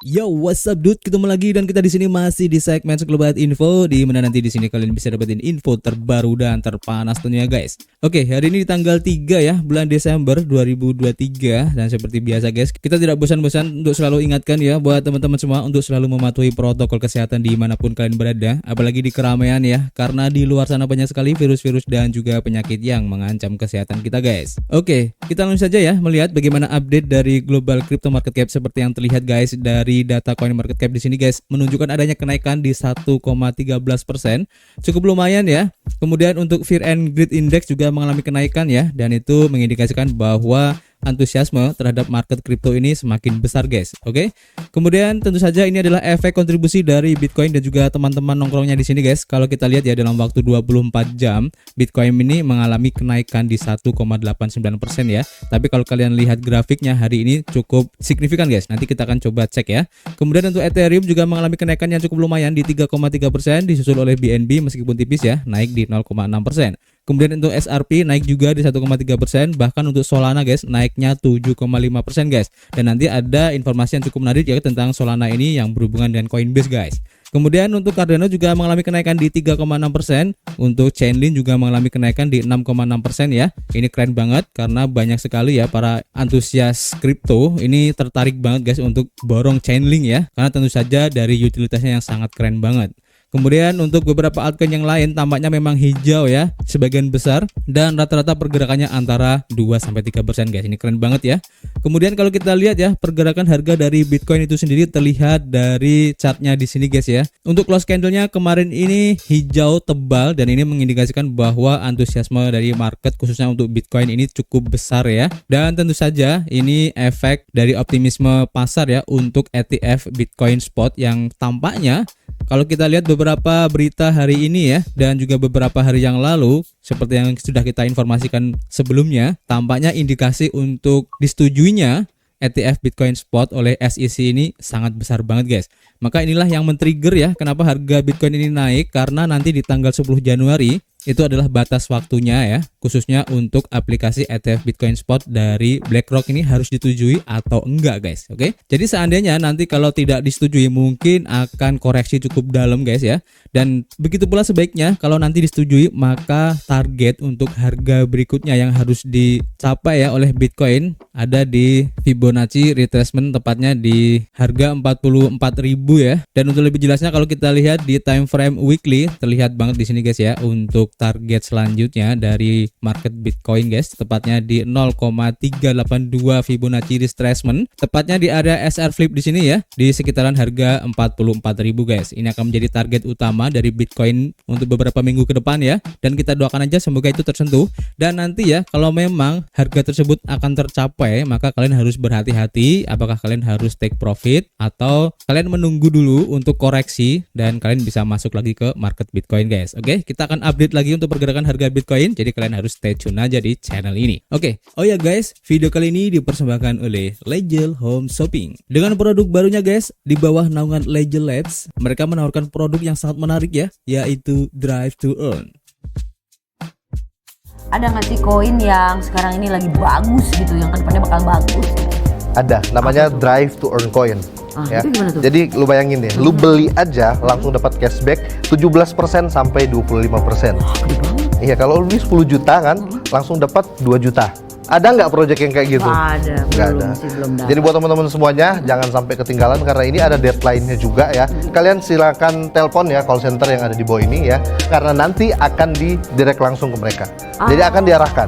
Yo, what's up dude? Ketemu lagi dan kita di sini masih di segmen Sekelebat Info, di mana nanti di sini kalian bisa dapetin info terbaru dan terpanas tentunya guys. Oke, hari ini di tanggal 3 ya, bulan Desember 2023, dan seperti biasa guys, kita tidak bosan-bosan untuk selalu ingatkan ya buat teman-teman semua untuk selalu mematuhi protokol kesehatan dimanapun kalian berada, apalagi di keramaian ya, karena di luar sana banyak sekali virus-virus dan juga penyakit yang mengancam kesehatan kita guys. Oke, kita langsung saja ya melihat bagaimana update dari global crypto market cap seperti yang terlihat guys dari data coin market cap di sini guys, menunjukkan adanya kenaikan di 1,13%, cukup lumayan ya. Kemudian untuk Fear and Greed Index juga mengalami kenaikan ya, dan itu mengindikasikan bahwa antusiasme terhadap market kripto ini semakin besar guys. Oke. Kemudian tentu saja ini adalah efek kontribusi dari Bitcoin dan juga teman-teman nongkrongnya di sini guys. Kalau kita lihat ya dalam waktu 24 jam Bitcoin ini mengalami kenaikan di 1,89% ya. Tapi kalau kalian lihat grafiknya hari ini cukup signifikan guys. Nanti kita akan coba cek ya. Kemudian untuk Ethereum juga mengalami kenaikan yang cukup lumayan di 3,3%, disusul oleh BNB meskipun tipis ya, naik di 0,6%. Kemudian untuk SRP naik juga di 1,3%, bahkan untuk Solana guys naiknya 7,5% guys. Dan nanti ada informasi yang cukup menarik ya tentang Solana ini yang berhubungan dengan Coinbase guys. Kemudian untuk Cardano juga mengalami kenaikan di 3,6%, untuk Chainlink juga mengalami kenaikan di 6,6% ya. Ini keren banget karena banyak sekali ya para antusias kripto ini tertarik banget guys untuk borong Chainlink ya, karena tentu saja dari utilitasnya yang sangat keren banget. Kemudian untuk beberapa altcoin yang lain tampaknya memang hijau ya sebagian besar, dan rata-rata pergerakannya antara 2-3% guys. Ini keren banget ya. Kemudian kalau kita lihat ya pergerakan harga dari Bitcoin itu sendiri terlihat dari chartnya di sini guys ya. Untuk close candlenya kemarin ini hijau tebal, dan ini mengindikasikan bahwa antusiasme dari market khususnya untuk Bitcoin ini cukup besar ya. Dan tentu saja ini efek dari optimisme pasar ya untuk ETF Bitcoin Spot yang tampaknya kalau kita lihat beberapa berita hari ini ya, dan juga beberapa hari yang lalu, seperti yang sudah kita informasikan sebelumnya, tampaknya indikasi untuk disetujuinya ETF Bitcoin Spot oleh SEC ini sangat besar banget guys. Maka inilah yang men-trigger ya kenapa harga Bitcoin ini naik, karena nanti di tanggal 10 Januari itu adalah batas waktunya ya, khususnya untuk aplikasi ETF Bitcoin Spot dari BlackRock ini harus disetujui atau enggak guys. Oke. Jadi seandainya nanti kalau tidak disetujui mungkin akan koreksi cukup dalam guys ya. Dan begitu pula sebaiknya kalau nanti disetujui, maka target untuk harga berikutnya yang harus dicapai ya oleh Bitcoin ada di Fibonacci retracement, tepatnya di harga 44.000 ya. Dan untuk lebih jelasnya kalau kita lihat di time frame weekly terlihat banget di sini guys ya, untuk target selanjutnya dari market Bitcoin guys, tepatnya di 0,382 Fibonacci retracement, tepatnya di area SR flip di sini ya, di sekitaran harga 44.000 guys. Ini akan menjadi target utama dari Bitcoin untuk beberapa minggu ke depan ya, dan kita doakan aja semoga itu tersentuh. Dan nanti ya kalau memang harga tersebut akan tercapai, maka kalian harus berhati-hati apakah kalian harus take profit atau kalian menunggu dulu untuk koreksi dan kalian bisa masuk lagi ke market Bitcoin guys. Oke, kita akan update lagi untuk pergerakan harga Bitcoin, jadi kalian harus stay tune aja di channel ini. Oke. Oh ya guys, video kali ini dipersembahkan oleh Legel Home Shopping. Dengan produk barunya guys, di bawah naungan Legel Labs, mereka menawarkan produk yang sangat menarik ya, yaitu Drive to Earn. Ada nggak sih koin yang sekarang ini lagi bagus gitu, yang kedepannya bakal bagus? Ada, namanya Drive to Earn Coin. Ya. Itu gimana tuh? Jadi lu bayangin deh, lu beli aja langsung dapat cashback 17% sampai 25%. Gede banget. Iya, kalau lu beli 10 juta kan, langsung dapat 2 juta. Ada nggak project yang kayak gitu? Nggak ada, Nggak belum dapat. Jadi buat teman-teman semuanya, jangan sampai ketinggalan karena ini ada deadline-nya juga ya. Kalian silakan telepon ya call center yang ada di bawah ini ya, karena nanti akan direct langsung ke mereka. Jadi akan diarahkan.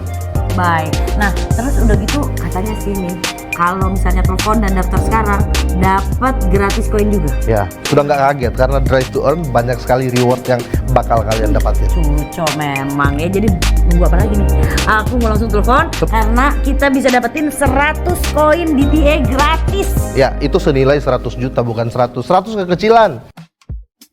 Baik. Nah, terus udah gitu katanya sih nih, kalau misalnya telepon dan daftar sekarang dapat gratis koin juga. Ya, sudah nggak kaget karena Drive to Earn banyak sekali reward yang bakal kalian dapatin. Cuco memang ya. Jadi nunggu apa lagi nih? Aku mau langsung telepon karena kita bisa dapetin 100 koin DTA gratis. Ya, itu senilai 100 juta bukan 100 kekecilan.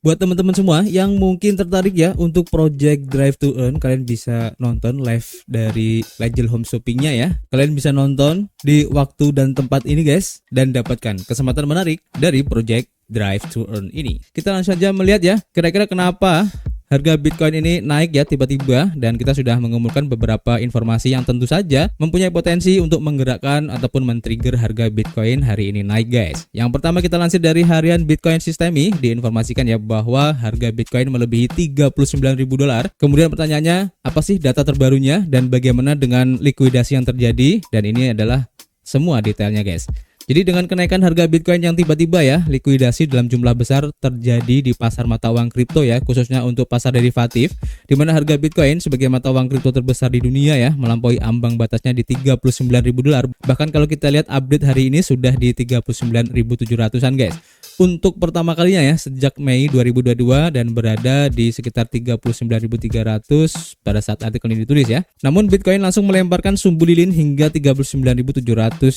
Buat teman-teman semua yang mungkin tertarik ya untuk project Drive to Earn, kalian bisa nonton live dari Legel Home Shoppingnya ya. Kalian bisa nonton di waktu dan tempat ini guys, dan dapatkan kesempatan menarik dari project Drive to Earn ini. Kita langsung saja melihat ya, kira-kira kenapa harga Bitcoin ini naik ya tiba-tiba, dan kita sudah mengumpulkan beberapa informasi yang tentu saja mempunyai potensi untuk menggerakkan ataupun men-trigger harga Bitcoin hari ini naik guys. Yang pertama kita lansir dari harian Bitcoin Systemi, diinformasikan ya bahwa harga Bitcoin melebihi $39.000. Kemudian pertanyaannya, apa sih data terbarunya dan bagaimana dengan likuidasi yang terjadi? Dan ini adalah semua detailnya guys. Jadi dengan kenaikan harga Bitcoin yang tiba-tiba ya, likuidasi dalam jumlah besar terjadi di pasar mata uang kripto ya, khususnya untuk pasar derivatif, di mana harga Bitcoin sebagai mata uang kripto terbesar di dunia ya, melampaui ambang batasnya di $39.000. Bahkan kalau kita lihat update hari ini sudah di 39.700-an guys. Untuk pertama kalinya ya sejak Mei 2022 dan berada di sekitar 39.300 pada saat artikel ini ditulis ya. Namun Bitcoin langsung melemparkan sumbu lilin hingga 39.700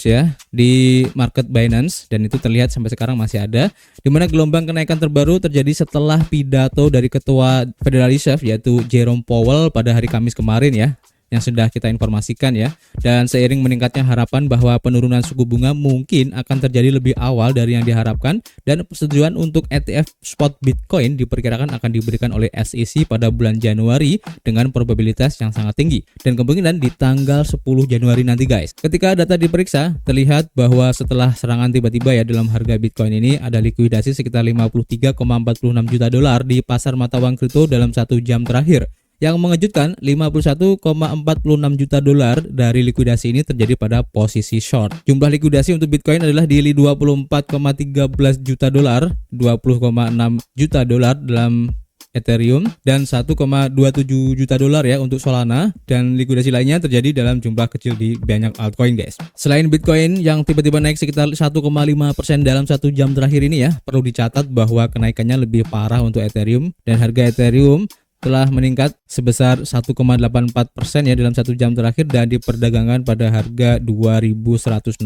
ya di market Binance, dan itu terlihat sampai sekarang masih ada, di mana gelombang kenaikan terbaru terjadi setelah pidato dari Ketua Federal Reserve yaitu Jerome Powell pada hari Kamis kemarin ya, yang sudah kita informasikan ya. Dan seiring meningkatnya harapan bahwa penurunan suku bunga mungkin akan terjadi lebih awal dari yang diharapkan, dan persetujuan untuk ETF spot Bitcoin diperkirakan akan diberikan oleh SEC pada bulan Januari dengan probabilitas yang sangat tinggi, dan kemungkinan di tanggal 10 Januari nanti guys. Ketika data diperiksa, terlihat bahwa setelah serangan tiba-tiba ya dalam harga Bitcoin ini, ada likuidasi sekitar $53,46 juta di pasar mata uang kripto dalam 1 jam terakhir. Yang mengejutkan, $51,46 juta dari likuidasi ini terjadi pada posisi short. Jumlah likuidasi untuk Bitcoin adalah di $24,13 juta, $20,6 juta dalam Ethereum, dan $1,27 juta ya untuk Solana, dan likuidasi lainnya terjadi dalam jumlah kecil di banyak altcoin guys. Selain Bitcoin yang tiba-tiba naik sekitar 1,5% dalam 1 jam terakhir ini ya, perlu dicatat bahwa kenaikannya lebih parah untuk Ethereum, dan harga Ethereum telah meningkat sebesar 1,84% ya dalam 1 jam terakhir, dan diperdagangkan pada harga $2.160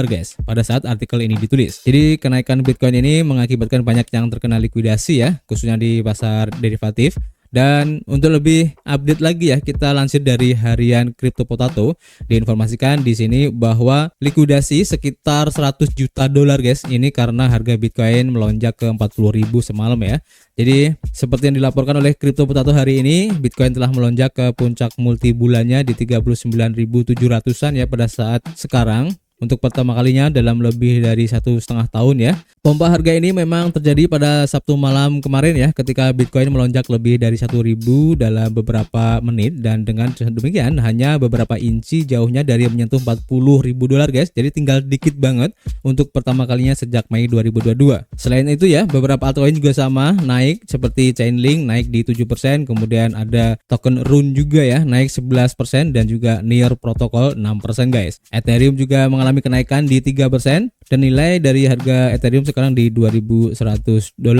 guys pada saat artikel ini ditulis. Jadi kenaikan Bitcoin ini mengakibatkan banyak yang terkena likuidasi ya, khususnya di pasar derivatif. Dan untuk lebih update lagi ya, kita lansir dari harian Crypto Potato, diinformasikan di sini bahwa likuidasi sekitar $100 juta guys. Ini karena harga Bitcoin melonjak ke 40.000 semalam ya. Jadi seperti yang dilaporkan oleh Crypto Potato hari ini, Bitcoin telah melonjak ke puncak multi bulannya di 39.700-an ya pada saat sekarang. Untuk pertama kalinya dalam lebih dari 1,5 tahun ya. Pompa harga ini memang terjadi pada Sabtu malam kemarin ya, ketika Bitcoin melonjak lebih dari 1.000 dalam beberapa menit, dan dengan demikian hanya beberapa inci jauhnya dari menyentuh $40.000 guys. Jadi tinggal dikit banget untuk pertama kalinya sejak Mei 2022. Selain itu ya, beberapa altcoin juga sama naik, seperti Chainlink naik di 7%, kemudian ada token Rune juga ya naik 11%, dan juga Near Protocol 6% guys. Ethereum juga mengalami kenaikan di 3%, dan nilai dari harga Ethereum sekarang di $2.100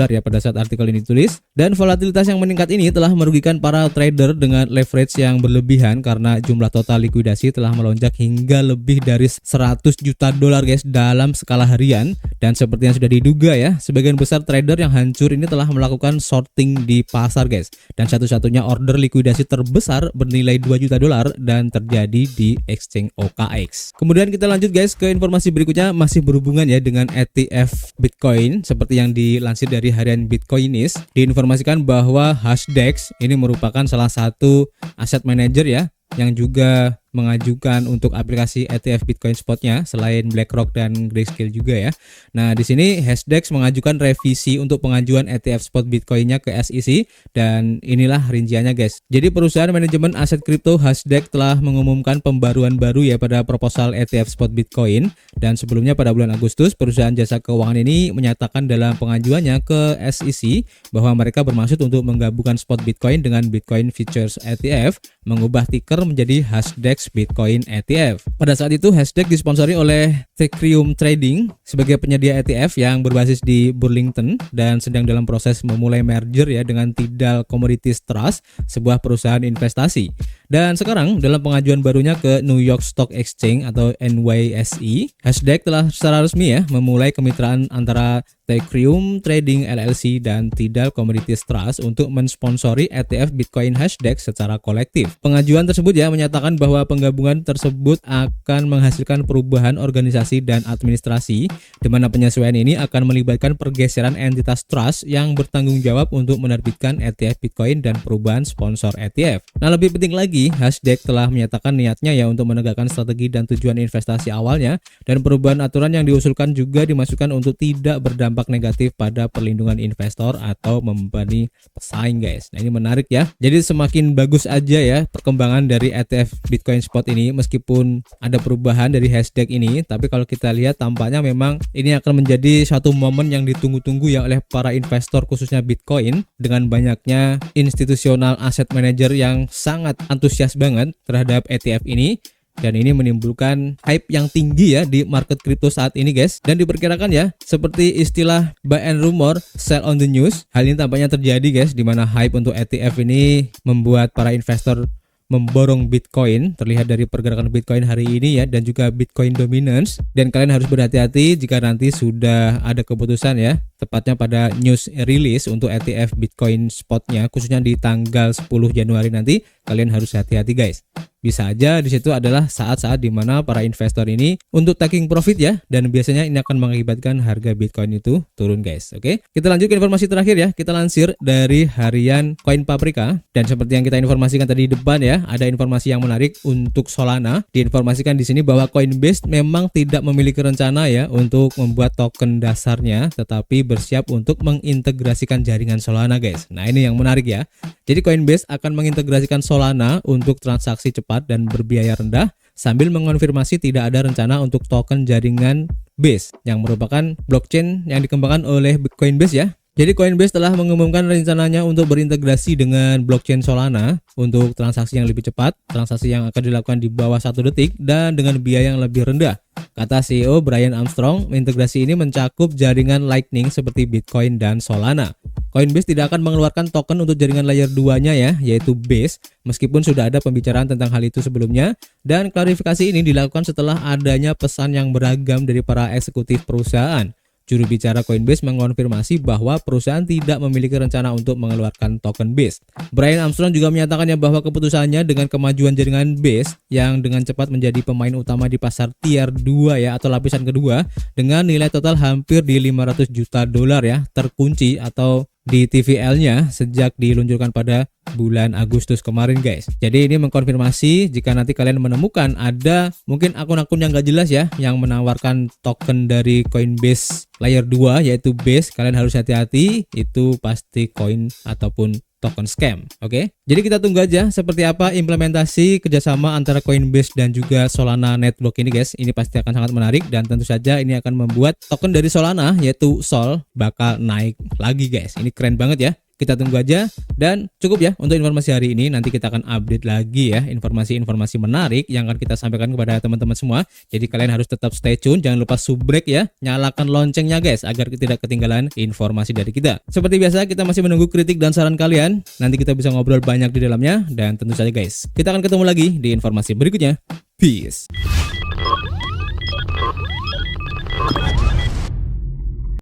ya pada saat artikel ini tulis. Dan volatilitas yang meningkat ini telah merugikan para trader dengan leverage yang berlebihan, karena jumlah total likuidasi telah melonjak hingga lebih dari $100 juta guys dalam skala harian. Dan seperti yang sudah diduga ya, sebagian besar trader yang hancur ini telah melakukan shorting di pasar guys, dan satu-satunya order likuidasi terbesar bernilai $2 juta dan terjadi di exchange OKX. Kemudian kita lanjut guys ke informasi berikutnya, masih berhubungan ya dengan ETF Bitcoin. Seperti yang dilansir dari harian Bitcoinist, diinformasikan bahwa Hashdex ini merupakan salah satu aset manager ya, yang juga mengajukan untuk aplikasi ETF Bitcoin Spotnya selain BlackRock dan Grayscale juga ya. Nah di sini Hashdex mengajukan revisi untuk pengajuan ETF Spot Bitcoinnya ke SEC, dan inilah rinciannya guys. Jadi perusahaan manajemen aset kripto Hashdex telah mengumumkan pembaruan baru ya pada proposal ETF Spot Bitcoin, dan sebelumnya pada bulan Agustus perusahaan jasa keuangan ini menyatakan dalam pengajuannya ke SEC bahwa mereka bermaksud untuk menggabungkan Spot Bitcoin dengan Bitcoin Futures ETF, mengubah ticker menjadi Hashdex Bitcoin ETF. Pada saat itu Hashdex disponsori oleh Thyrium Trading sebagai penyedia ETF yang berbasis di Burlington, dan sedang dalam proses memulai merger ya dengan Tidal Commodities Trust, sebuah perusahaan investasi. Dan sekarang dalam pengajuan barunya ke New York Stock Exchange atau NYSE, Hasdaq telah secara resmi ya memulai kemitraan antara Teucrium Trading LLC dan Tidal Commodities Trust untuk mensponsori ETF Bitcoin Hasdaq secara kolektif. Pengajuan tersebut ya menyatakan bahwa penggabungan tersebut akan menghasilkan perubahan organisasi dan administrasi, di mana penyesuaian ini akan melibatkan pergeseran entitas trust yang bertanggung jawab untuk menerbitkan ETF Bitcoin dan perubahan sponsor ETF. Nah, lebih penting lagi, Hasdaq telah menyatakan niatnya ya untuk menegakkan strategi dan tujuan investasi awalnya, dan perubahan aturan yang diusulkan juga dimasukkan untuk tidak berdampak negatif pada perlindungan investor atau membebani pesaing, guys. Nah, ini menarik ya. Jadi semakin bagus aja ya perkembangan dari ETF Bitcoin Spot ini, meskipun ada perubahan dari Hasdaq ini, tapi kalau kita lihat tampaknya memang ini akan menjadi satu momen yang ditunggu-tunggu ya oleh para investor khususnya Bitcoin, dengan banyaknya institusional asset manager yang sangat antusias banget terhadap ETF ini. Dan ini menimbulkan hype yang tinggi ya di market crypto saat ini, guys. Dan diperkirakan ya, seperti istilah buy and rumor, sell on the news, hal ini tampaknya terjadi, guys, di mana hype untuk ETF ini membuat para investor memborong Bitcoin, terlihat dari pergerakan Bitcoin hari ini ya, dan juga Bitcoin dominance. Dan kalian harus berhati-hati jika nanti sudah ada keputusan ya, tepatnya pada news release untuk ETF Bitcoin spotnya, khususnya di tanggal 10 Januari nanti, kalian harus hati-hati, guys. Bisa aja di situ adalah saat-saat di mana para investor ini untuk taking profit ya, dan biasanya ini akan mengakibatkan harga Bitcoin itu turun, guys. Oke, kita lanjut ke informasi terakhir ya. Kita lansir dari harian Coin Paprika, dan seperti yang kita informasikan tadi di depan ya, ada informasi yang menarik untuk Solana. Diinformasikan di sini bahwa Coinbase memang tidak memiliki rencana ya untuk membuat token dasarnya, tetapi bersiap untuk mengintegrasikan jaringan Solana, guys. Nah, ini yang menarik ya. Jadi Coinbase akan mengintegrasikan Solana untuk transaksi cepat dan berbiaya rendah, sambil mengonfirmasi tidak ada rencana untuk token jaringan Base yang merupakan blockchain yang dikembangkan oleh Coinbase ya. Jadi Coinbase telah mengumumkan rencananya untuk berintegrasi dengan blockchain Solana untuk transaksi yang lebih cepat, transaksi yang akan dilakukan di bawah 1 detik dan dengan biaya yang lebih rendah. Kata CEO Brian Armstrong, integrasi ini mencakup jaringan Lightning seperti Bitcoin dan Solana. Coinbase tidak akan mengeluarkan token untuk jaringan layer 2-nya ya, yaitu Base, meskipun sudah ada pembicaraan tentang hal itu sebelumnya, dan klarifikasi ini dilakukan setelah adanya pesan yang beragam dari para eksekutif perusahaan. Juru bicara Coinbase mengonfirmasi bahwa perusahaan tidak memiliki rencana untuk mengeluarkan token Base. Brian Armstrong juga menyatakannya bahwa keputusannya dengan kemajuan jaringan Base yang dengan cepat menjadi pemain utama di pasar tier 2 ya, atau lapisan kedua, dengan nilai total hampir di 500 juta dolar ya, terkunci atau di TVL-nya sejak diluncurkan pada bulan Agustus kemarin, guys. Jadi ini mengkonfirmasi jika nanti kalian menemukan ada mungkin akun-akun yang gak jelas ya yang menawarkan token dari Coinbase layer 2 yaitu Base, kalian harus hati-hati, itu pasti coin ataupun token scam. Oke, jadi kita tunggu aja seperti apa implementasi kerjasama antara Coinbase dan juga Solana Network ini, guys. Ini pasti akan sangat menarik, dan tentu saja ini akan membuat token dari Solana yaitu Sol bakal naik lagi, guys. Ini keren banget ya. Kita tunggu aja, dan cukup ya untuk informasi hari ini. Nanti kita akan update lagi ya informasi-informasi menarik yang akan kita sampaikan kepada teman-teman semua. Jadi kalian harus tetap stay tune, jangan lupa subrek ya, nyalakan loncengnya, guys, agar tidak ketinggalan informasi dari kita. Seperti biasa, kita masih menunggu kritik dan saran kalian. Nanti kita bisa ngobrol banyak di dalamnya, dan tentu saja, guys, kita akan ketemu lagi di informasi berikutnya. Peace.